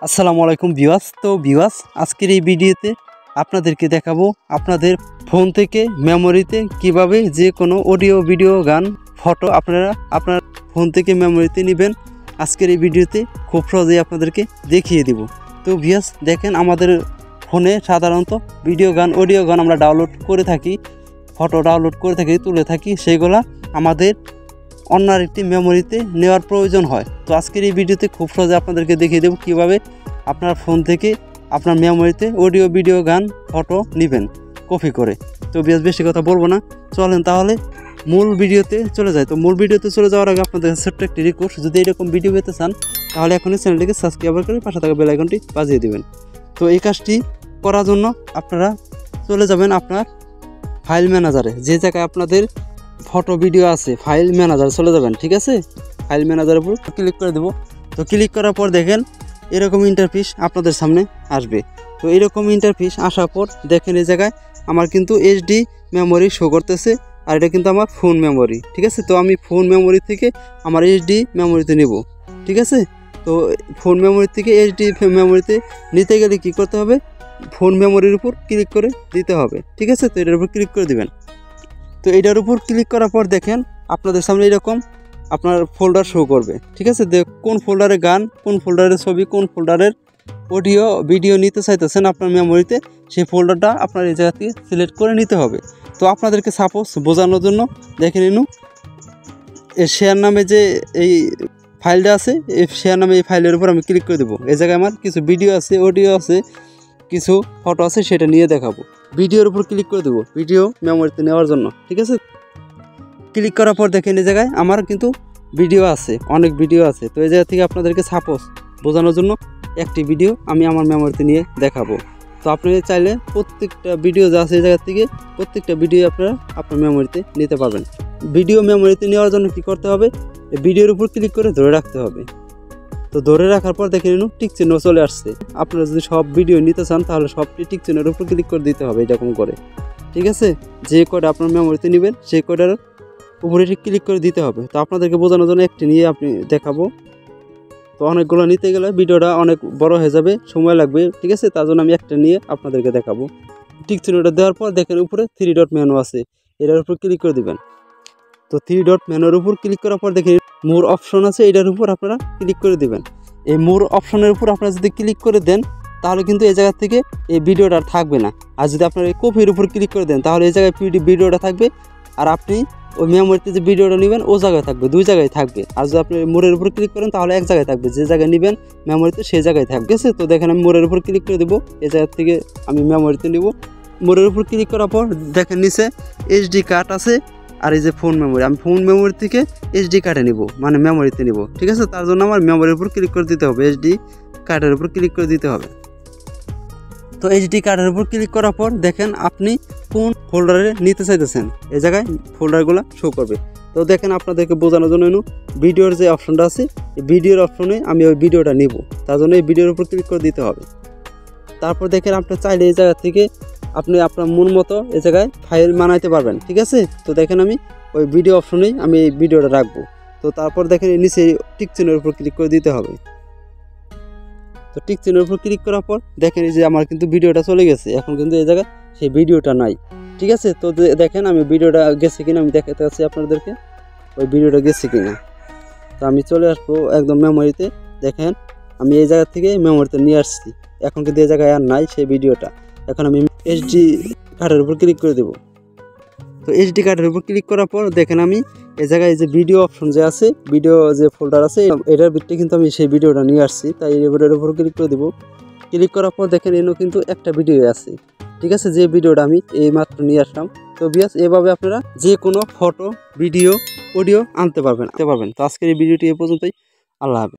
আসসালামু আলাইকুম ভিউয়ার্স। তো ভিউয়ার্স, আজকের এই ভিডিওতে আপনাদেরকে দেখাবো আপনাদের ফোন থেকে মেমোরিতে কিভাবে যে কোনো অডিও, ভিডিও, গান, ফটো আপনারা আপনার ফোন থেকে মেমোরিতে নেবেন। আজকের এই ভিডিওতে খুব সহজেই আপনাদেরকে দেখিয়ে দিব। তো ভিউয়ার্স দেখেন, আমাদের ফোনে সাধারণত ভিডিও গান, অডিও গান আমরা ডাউনলোড করে থাকি, ফটো ডাউনলোড করে থাকি, তুলে থাকি, সেগুলা আমাদের অন্য আরেকটি মেমোরিতে নেওয়ার প্রয়োজন হয়। তো আজকের এই ভিডিওতে খুব সহজে আপনাদেরকে দেখিয়ে দেব কীভাবে আপনার ফোন থেকে আপনার মেমোরিতে অডিও, ভিডিও, গান, ফটো নেবেন কপি করে। তো বেশি কথা বলবো না, চলেন তাহলে মূল ভিডিওতে চলে যায়। তো মূল ভিডিওতে চলে যাওয়ার আগে আপনাদের ছোট্ট একটি রিকোয়েস্ট, যদি এরকম ভিডিও পেতে চান তাহলে এখনই চ্যানেলটিকে সাবস্ক্রাইব করে পাশে থাকা বেল আইকনটি বাজিয়ে দেবেন। তো এই কাজটি করার জন্য আপনারা চলে যাবেন আপনার ফাইল ম্যানেজারে, যে জায়গায় আপনাদের ফটো ভিডিও আছে, ফাইল ম্যানেজার চলে যাবেন। ঠিক আছে, ফাইল ম্যানেজারের উপর ক্লিক করে দেবো। তো ক্লিক করার পর দেখেন এরকম ইন্টারফেস আপনাদের সামনে আসবে। তো এরকম ইন্টারফেস আসার পর দেখেন এই জায়গায় আমার কিন্তু এইচডি মেমোরি শো করতেছে, আর এটা কিন্তু আমার ফোন মেমোরি। ঠিক আছে, তো আমি ফোন মেমোরি থেকে আমার এইচডি মেমোরিতে নেব। ঠিক আছে, তো ফোন মেমোরি থেকে এইচডি মেমোরিতে নিতে গেলে কি করতে হবে, ফোন মেমোরির উপর ক্লিক করে দিতে হবে। ঠিক আছে, তো এটার উপর ক্লিক করে দিবেন। তো এটার উপর ক্লিক করার পর দেখেন আপনাদের সামনে এরকম আপনার ফোল্ডার শো করবে। ঠিক আছে, কোন ফোল্ডারে গান, কোন ফোল্ডারের ছবি, কোন ফোল্ডারের অডিও, ভিডিও নিতে চাইতেছেন আপনার মেমোরিতে, সেই ফোল্ডারটা আপনার এই জায়গা থেকে সিলেক্ট করে নিতে হবে। তো আপনাদেরকে সাপোজ বোঝানোর জন্য দেখে নিন, শেয়ার নামে যে এই ফাইলটা আছে, এই শেয়ার নামে এই ফাইলের উপর আমি ক্লিক করে দেবো। এই জায়গায় আমার কিছু ভিডিও আছে, অডিও আছে, কিছু ফটো আছে, সেটা নিয়ে দেখাবো। ভিডিওর উপর ক্লিক করে দেবো ভিডিও মেমোরিতে নেওয়ার জন্য। ঠিক আছে, ক্লিক করার পর দেখেন এই জায়গায় আমার কিন্তু ভিডিও আছে, অনেক ভিডিও আছে। তো এই জায়গা থেকে আপনাদেরকে সাপোজ বোঝানোর জন্য একটি ভিডিও আমি আমার মেমোরিতে নিয়ে দেখাবো। তো আপনি চাইলে প্রত্যেকটা ভিডিও যা আছে এই জায়গা থেকে প্রত্যেকটা ভিডিও আপনারা আপনার মেমোরিতে নিতে পারবেন। ভিডিও মেমোরিতে নেওয়ার জন্য কি করতে হবে, ভিডিওর উপর ক্লিক করে ধরে রাখতে হবে। তো ধরে রাখার পর দেখে নিন টিক চিহ্ন চলে আসছে। আপনারা যদি সব ভিডিও নিতে চান তাহলে সবটি টিক চিহ্নের উপর ক্লিক করে দিতে হবে এরকম করে। ঠিক আছে, যে কোডটা আপনার মেমোরিতে নেবেন সেই কোডের উপরে ক্লিক করে দিতে হবে। তো আপনাদেরকে বোঝানোর জন্য একটি নিয়ে আপনি দেখাবো। তো অনেকগুলো নিতে গেলে ভিডিওটা অনেক বড় হয়ে যাবে, সময় লাগবে। ঠিক আছে, তার জন্য আমি একটা নিয়ে আপনাদেরকে দেখাবো। টিক চিহ্নটা দেওয়ার পর দেখেন উপরে 3 ডট মেনু আছে, এটার উপর ক্লিক করে দিবেন। তো 3 ডট মেনুর উপর ক্লিক করার পর দেখেন মোর অপশন আছে, এটার উপর আপনারা ক্লিক করে দিবেন। এই মোর অপশনের উপর আপনারা যদি ক্লিক করে দেন তাহলে কিন্তু এই জায়গা থেকে এই ভিডিওটা থাকবে না। আর যদি আপনারা এই কপির উপর ক্লিক করে দেন তাহলে এই জায়গায় ভিডিওটা থাকবে, আর আপনি ওই মেমোরিতে যে ভিডিওটা নেবেন ও জায়গায় থাকবে, দুই জায়গায় থাকবে। আর যদি আপনি মোড়ের উপর ক্লিক করেন তাহলে এক জায়গায় থাকবে, যে জায়গায় নেবেন মেমোরিতে সেই জায়গায় থাকবে। ঠিক আছে, তো দেখেন আমি মোড়ের উপর ক্লিক করে দেবো, এই জায়গা থেকে আমি মেমোরিতে নেব। মোড়ের উপর ক্লিক করার পর দেখেন নিচে এইচডি কার্ড আছে, আর এই যে ফোন মেমোরি, আমি ফোন মেমোরি থেকে এইচডি কার্ডে নিব, মানে মেমোরিতে নিব। ঠিক আছে, তার জন্য আমার মেমোরির উপর ক্লিক করে দিতে হবে, এইচডি কার্ডের উপর ক্লিক করে দিতে হবে। তো এইচডি কার্ডের উপর ক্লিক করার পর দেখেন আপনি কোন ফোল্ডারে নিতে চাইতেছেন, এই জায়গায় ফোল্ডারগুলো শো করবে। তো দেখেন আপনাদেরকে বোঝানোর জন্য ভিডিওর যে অপশনটা আছে, এই ভিডিওর অপশনে আমি ওই ভিডিওটা নিব, তার জন্য এই ভিডিওর উপর ক্লিক করে দিতে হবে। তারপর দেখেন আপনি চাইলে এই জায়গা থেকে আপনি আপনার মন মতো এই জায়গায় ফাইল বানাইতে পারবেন। ঠিক আছে, তো দেখেন আমি ওই ভিডিও অপশনেই আমি এই ভিডিওটা রাখবো। তো তারপর দেখেন নিচে টিক চিহ্নের উপর ক্লিক করে দিতে হবে। তো টিক চিহ্নের উপর ক্লিক করার পর দেখেন যে আমার কিন্তু ভিডিওটা চলে গেছে, এখন কিন্তু এই জায়গায় সেই ভিডিওটা নাই। ঠিক আছে, তো দেখেন আমি ভিডিওটা গেছে কিনা আমি দেখাতে চাচ্ছি আপনাদেরকে, ওই ভিডিওটা গেছে কিনা। তো আমি চলে আসবো একদম মেমোরিতে, দেখেন আমি এই জায়গা থেকে মেমোরিতে নিয়ে আসছি, এখন কিন্তু এই জায়গায় আর নাই সেই ভিডিওটা। এখন আমি এইচডি কার্ডের উপর ক্লিক করে দেবো। তো এইচডি কার্ডের উপর ক্লিক করার পর দেখেন আমি এই জায়গায় যে ভিডিও অপশন যে আছে, ভিডিও যে ফোল্ডার আছে, এটার ভিতরে কিন্তু আমি সেই ভিডিওটা নিয়ে আসছি, তাই এর উপর ক্লিক করে দেবো। ক্লিক করার পর দেখেন এনও কিন্তু একটা ভিডিও আছে। ঠিক আছে, যে ভিডিওটা আমি এই মাত্র নিয়ে আসলাম। তো বিয়াস এভাবে আপনারা যে কোনো ফটো, ভিডিও, অডিও আনতে পারবেন। তো আজকের এই ভিডিওটি এ পর্যন্তই। আল্লাহ হাফেজ।